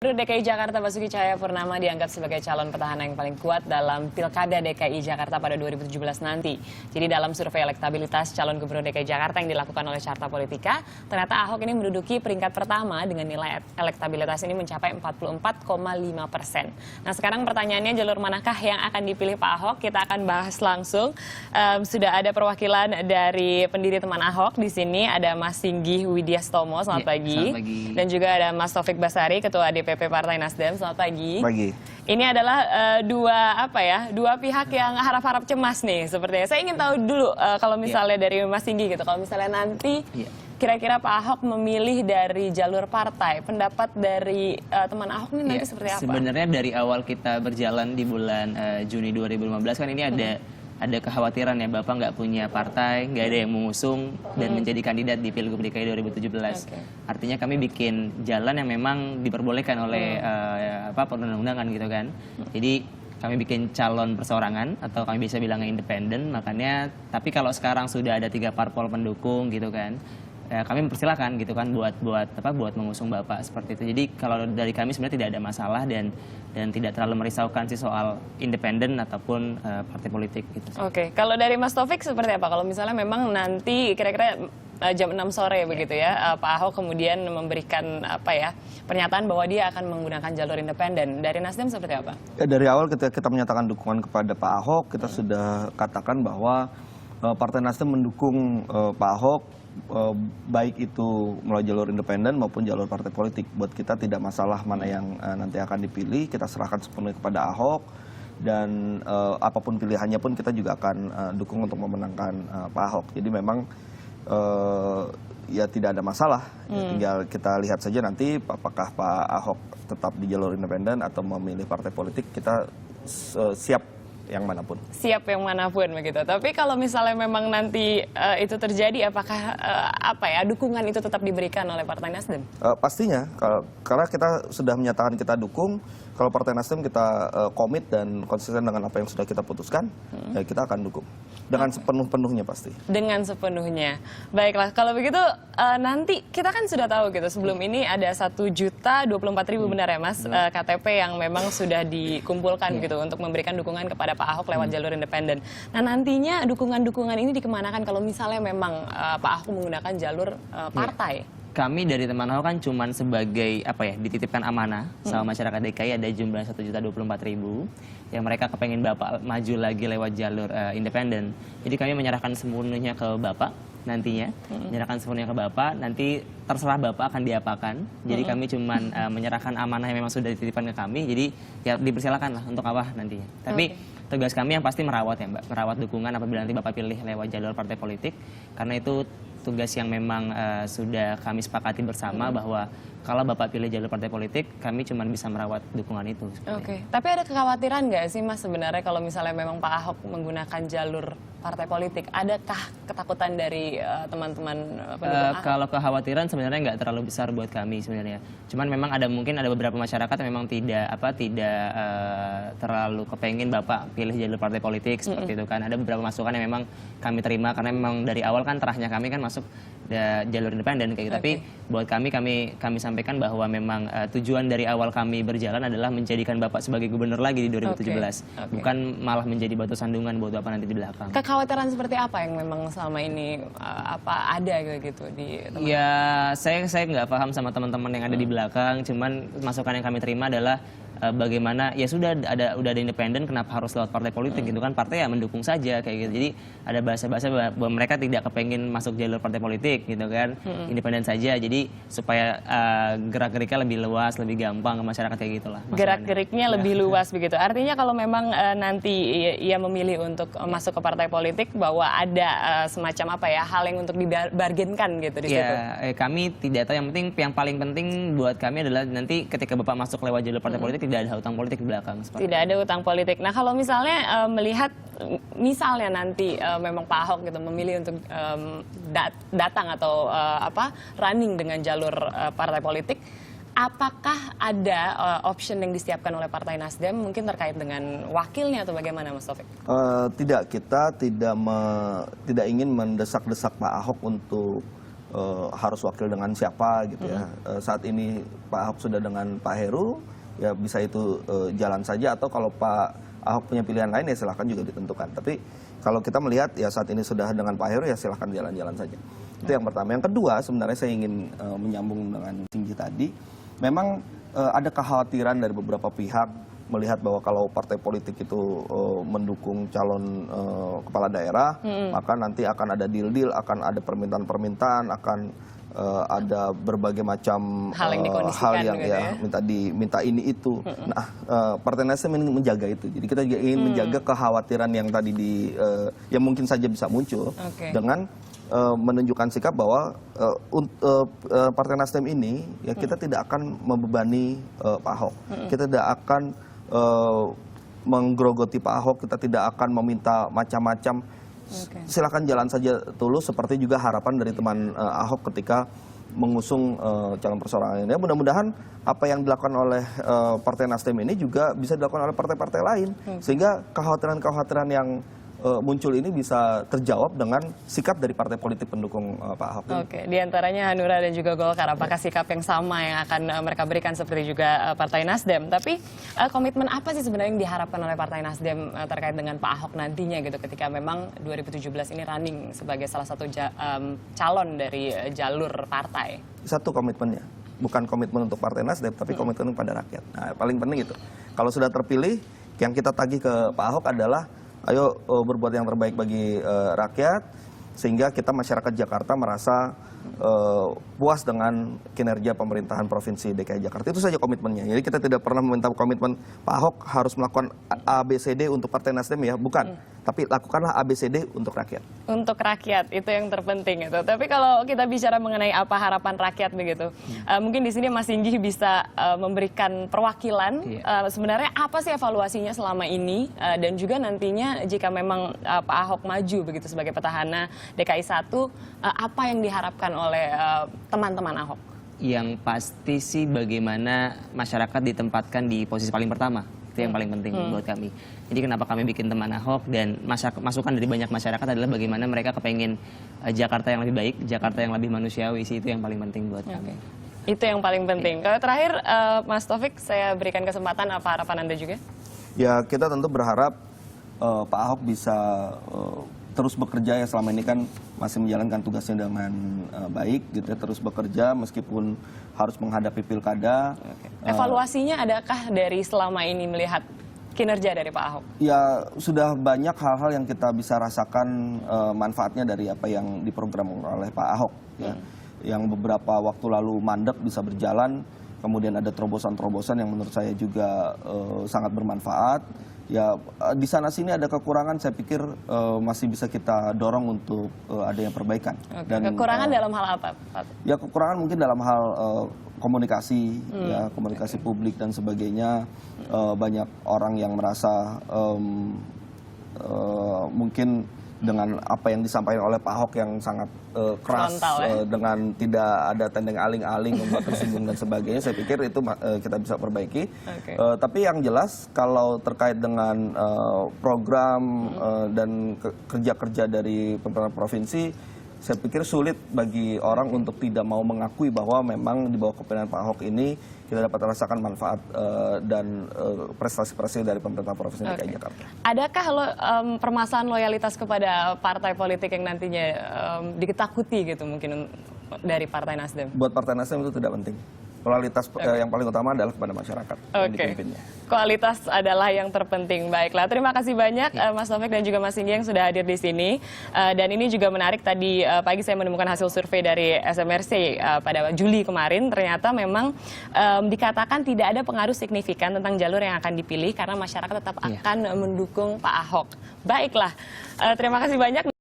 Gubernur DKI Jakarta Basuki Cahayapurnama dianggap sebagai calon petahana yang paling kuat dalam Pilkada DKI Jakarta pada 2017 nanti. Jadi dalam survei elektabilitas calon Gubernur DKI Jakarta yang dilakukan oleh Carta Politika, ternyata Ahok ini menduduki peringkat pertama dengan nilai elektabilitas ini mencapai 44,5%. Nah sekarang pertanyaannya, jalur manakah yang akan dipilih Pak Ahok? Kita akan bahas langsung. Sudah ada perwakilan dari pendiri teman Ahok di sini, ada Mas Singgih Widyastomo, selamat pagi. Selamat pagi. Dan juga ada Mas Taufik Basari, Ketua DPP Partai Nasdem. Selamat pagi. Pagi. Ini adalah dua pihak yang harap-harap cemas nih sepertinya. Saya ingin tahu dulu kalau misalnya dari Mas Singgi gitu, kalau misalnya nanti kira-kira Pak Ahok memilih dari jalur partai, pendapat dari teman Ahok ini nanti seperti apa? Sebenarnya dari awal kita berjalan di bulan Juni 2015 kan ini ada kekhawatiran ya, Bapak nggak punya partai, nggak ada yang mengusung dan menjadi kandidat di Pilgub DKI 2017. Artinya kami bikin jalan yang memang diperbolehkan oleh perundang-undangan gitu kan. Jadi kami bikin calon perseorangan atau kami bisa bilangnya independen, makanya tapi kalau sekarang sudah ada 3 parpol pendukung gitu kan. Kami mempersilahkan gitu kan buat mengusung Bapak seperti itu. Jadi kalau dari kami sebenarnya tidak ada masalah dan tidak terlalu merisaukan sih soal independen ataupun partai politik gitu. Oke, kalau dari Mas Taufik seperti apa? Kalau misalnya memang nanti kira-kira jam 6 sore begitu ya, Pak Ahok kemudian memberikan pernyataan bahwa dia akan menggunakan jalur independen. Dari Nasdem seperti apa? Ya, dari awal ketika kita menyatakan dukungan kepada Pak Ahok, kita sudah katakan bahwa Partai Nasdem mendukung Pak Ahok, baik itu melalui jalur independen maupun jalur partai politik. Buat kita tidak masalah mana yang nanti akan dipilih, kita serahkan sepenuhnya kepada Ahok, dan apapun pilihannya pun kita juga akan dukung untuk memenangkan Pak Ahok. Jadi memang ya tidak ada masalah, tinggal kita lihat saja nanti apakah Pak Ahok tetap di jalur independen atau memilih partai politik. Kita siap yang manapun. Siap yang manapun begitu. Tapi kalau misalnya memang nanti itu terjadi, apakah dukungan itu tetap diberikan oleh Partai Nasdem? Pastinya, karena kita sudah menyatakan kita dukung. Kalau Partai Nasdem kita komit dan konsisten dengan apa yang sudah kita putuskan, ya kita akan dukung dengan sepenuh-penuhnya pasti. Dengan sepenuhnya. Baiklah, kalau begitu nanti kita kan sudah tahu gitu, sebelum ini ada 1.024.000 benar ya Mas, KTP yang memang sudah dikumpulkan gitu untuk memberikan dukungan kepada Pak Ahok lewat jalur independen. Nah nantinya dukungan-dukungan ini dikemanakan kalau misalnya memang Pak Ahok menggunakan jalur partai? Kami dari teman Ahok kan cuman sebagai dititipkan amanah sama masyarakat DKI, ada jumlah 1.024.000 yang mereka kepengen Bapak maju lagi lewat jalur independen. Jadi kami menyerahkan sepenuhnya ke Bapak nantinya, menyerahkan sepenuhnya ke Bapak, nanti terserah Bapak akan diapakan. Jadi kami cuman menyerahkan amanah yang memang sudah dititipkan ke kami, jadi ya dipersilakan lah untuk apa nantinya. Tapi tugas kami yang pasti merawat ya Mbak, merawat dukungan apabila nanti Bapak pilih lewat jalur partai politik, karena itu tugas yang memang sudah kami sepakati bersama bahwa kalau Bapak pilih jalur partai politik, kami cuma bisa merawat dukungan itu. Oke, tapi ada kekhawatiran nggak sih Mas sebenarnya kalau misalnya memang Pak Ahok menggunakan jalur partai politik? Adakah ketakutan dari teman-teman pendukung Ahok? Kalau kekhawatiran sebenarnya nggak terlalu besar buat kami sebenarnya. Cuman memang mungkin ada beberapa masyarakat yang memang tidak terlalu kepengen Bapak pilih jalur partai politik seperti itu kan. Ada beberapa masukan yang memang kami terima karena memang dari awal kan terahnya kami kan masuk jalur independen kayak gitu. Tapi buat kami sampaikan bahwa memang tujuan dari awal kami berjalan adalah menjadikan Bapak sebagai gubernur lagi di 2017. Bukan malah menjadi batu sandungan buat Bapak nanti di belakang. Kekhawatiran seperti apa yang memang selama ini ada gitu di teman? Ya saya nggak paham sama teman-teman yang ada di belakang. Cuman masukan yang kami terima adalah bagaimana ya sudah ada independen, kenapa harus lewat partai politik gitu kan, partai ya mendukung saja kayak gitu. Jadi ada bahasa-bahasa bahwa mereka tidak kepengin masuk jalur partai politik gitu kan, independen saja, jadi supaya gerak-geriknya lebih luas, lebih gampang ke masyarakat kayak gitulah. Gerak-geriknya lebih luas begitu. Artinya kalau memang nanti ia memilih untuk masuk ke partai politik, bahwa ada semacam hal yang untuk dibargainkan gitu di situ. Ya kami tidak tahu, yang paling penting buat kami adalah nanti ketika Bapak masuk lewat jalur partai politik tidak ada hutang politik di belakang. Tidak ada hutang politik. Nah kalau misalnya melihat misalnya nanti memang Pak Ahok gitu memilih untuk datang atau running dengan jalur partai politik, apakah ada option yang disiapkan oleh Partai Nasdem mungkin terkait dengan wakilnya atau bagaimana Mas Taufik? Tidak, kita tidak ingin mendesak-desak Pak Ahok untuk harus wakil dengan siapa gitu ya. Saat ini Pak Ahok sudah dengan Pak Heru, ya bisa itu jalan saja, atau kalau Pak Ahok punya pilihan lain ya silahkan juga ditentukan. Tapi kalau kita melihat ya saat ini sudah dengan Pak Heru, ya silahkan jalan-jalan saja. Itu yang pertama. Yang kedua, sebenarnya saya ingin menyambung dengan Tinggi tadi. Memang ada kekhawatiran dari beberapa pihak melihat bahwa kalau partai politik itu mendukung calon kepala daerah, maka nanti akan ada deal-deal, akan ada permintaan-permintaan, akan ada berbagai macam hal yang dikondisikan hal yang gitu ya. minta ini itu. Nah, Partai Nasdem ingin menjaga itu. Jadi kita juga ingin menjaga kekhawatiran yang tadi yang mungkin saja bisa muncul dengan menunjukkan sikap bahwa Partai Nasdem ini ya kita tidak akan membebani Pak Ahok. Kita tidak akan menggerogoti Pak Ahok, kita tidak akan meminta macam-macam. Silakan jalan saja tulus, seperti juga harapan dari teman Ahok ketika mengusung calon perseorangan ini. Mudah-mudahan apa yang dilakukan oleh Partai Nasdem ini juga bisa dilakukan oleh partai-partai lain, sehingga kekhawatiran-kekhawatiran yang muncul ini bisa terjawab dengan sikap dari partai politik pendukung Pak Ahok. Oke, di antaranya Hanura dan juga Golkar, apakah sikap yang sama yang akan mereka berikan seperti juga Partai Nasdem? Tapi komitmen apa sih sebenarnya yang diharapkan oleh Partai Nasdem terkait dengan Pak Ahok nantinya gitu, ketika memang 2017 ini running sebagai salah satu calon dari jalur partai? Satu komitmennya, bukan komitmen untuk Partai Nasdem, tapi komitmen kepada rakyat. Nah, paling penting itu. Kalau sudah terpilih, yang kita tagih ke Pak Ahok adalah ayo berbuat yang terbaik bagi rakyat, sehingga kita masyarakat Jakarta merasa puas dengan kinerja pemerintahan Provinsi DKI Jakarta. Itu saja komitmennya. Jadi kita tidak pernah meminta komitmen Pak Ahok harus melakukan ABCD untuk Partai Nasdem, ya, bukan. Tapi lakukanlah ABCD untuk rakyat. Untuk rakyat, itu yang terpenting itu. Tapi kalau kita bicara mengenai apa harapan rakyat begitu, mungkin di sini Mas Singgi bisa memberikan perwakilan. Sebenarnya apa sih evaluasinya selama ini, dan juga nantinya jika memang Pak Ahok maju begitu sebagai petahana DKI 1, apa yang diharapkan oleh teman-teman Ahok? Yang pasti sih bagaimana masyarakat ditempatkan di posisi paling pertama. Itu yang paling penting buat kami. Jadi kenapa kami bikin teman Ahok, dan masukan dari banyak masyarakat adalah bagaimana mereka kepengen Jakarta yang lebih baik, Jakarta yang lebih manusiawi sih, itu yang paling penting buat kami. Itu yang paling penting. Kalau terakhir Mas Taufik, saya berikan kesempatan, apa harapan Anda juga? Ya, kita tentu berharap Pak Ahok bisa terus bekerja, ya selama ini kan masih menjalankan tugasnya dengan baik gitu ya, terus bekerja meskipun harus menghadapi pilkada. Evaluasinya adakah dari selama ini melihat kinerja dari Pak Ahok? Ya, sudah banyak hal-hal yang kita bisa rasakan manfaatnya dari apa yang diprogram oleh Pak Ahok ya. Yang beberapa waktu lalu mandek bisa berjalan, kemudian ada terobosan-terobosan yang menurut saya juga sangat bermanfaat. Ya, di sana sini ada kekurangan, saya pikir masih bisa kita dorong untuk adanya perbaikan. Dan kekurangan dalam hal apa, Pak? Ya, kekurangan mungkin dalam hal komunikasi, ya, komunikasi publik dan sebagainya. Banyak orang yang merasa mungkin dengan apa yang disampaikan oleh Pak Ahok yang sangat keras, frontal, ya? Dengan tidak ada tendeng aling-aling, membuat tersinggung dan sebagainya, saya pikir itu kita bisa perbaiki. Tapi yang jelas kalau terkait dengan program dan kerja-kerja dari pemerintah provinsi, saya pikir sulit bagi orang untuk tidak mau mengakui bahwa memang di bawah kepemimpinan Pak Ahok ini kita dapat rasakan manfaat dan prestasi-prestasi dari pemerintah Provinsi DKI Jakarta. Adakah permasalahan loyalitas kepada partai politik yang nantinya diketakuti gitu mungkin dari Partai Nasdem? Buat Partai Nasdem itu tidak penting. Kualitas yang paling utama adalah kepada masyarakat yang dipimpinnya. Kualitas adalah yang terpenting. Baiklah, terima kasih banyak Mas Taufik dan juga Mas Singgi yang sudah hadir di sini. Dan ini juga menarik, tadi pagi saya menemukan hasil survei dari SMRC pada Juli kemarin. Ternyata memang dikatakan tidak ada pengaruh signifikan tentang jalur yang akan dipilih karena masyarakat tetap akan mendukung Pak Ahok. Baiklah, terima kasih banyak.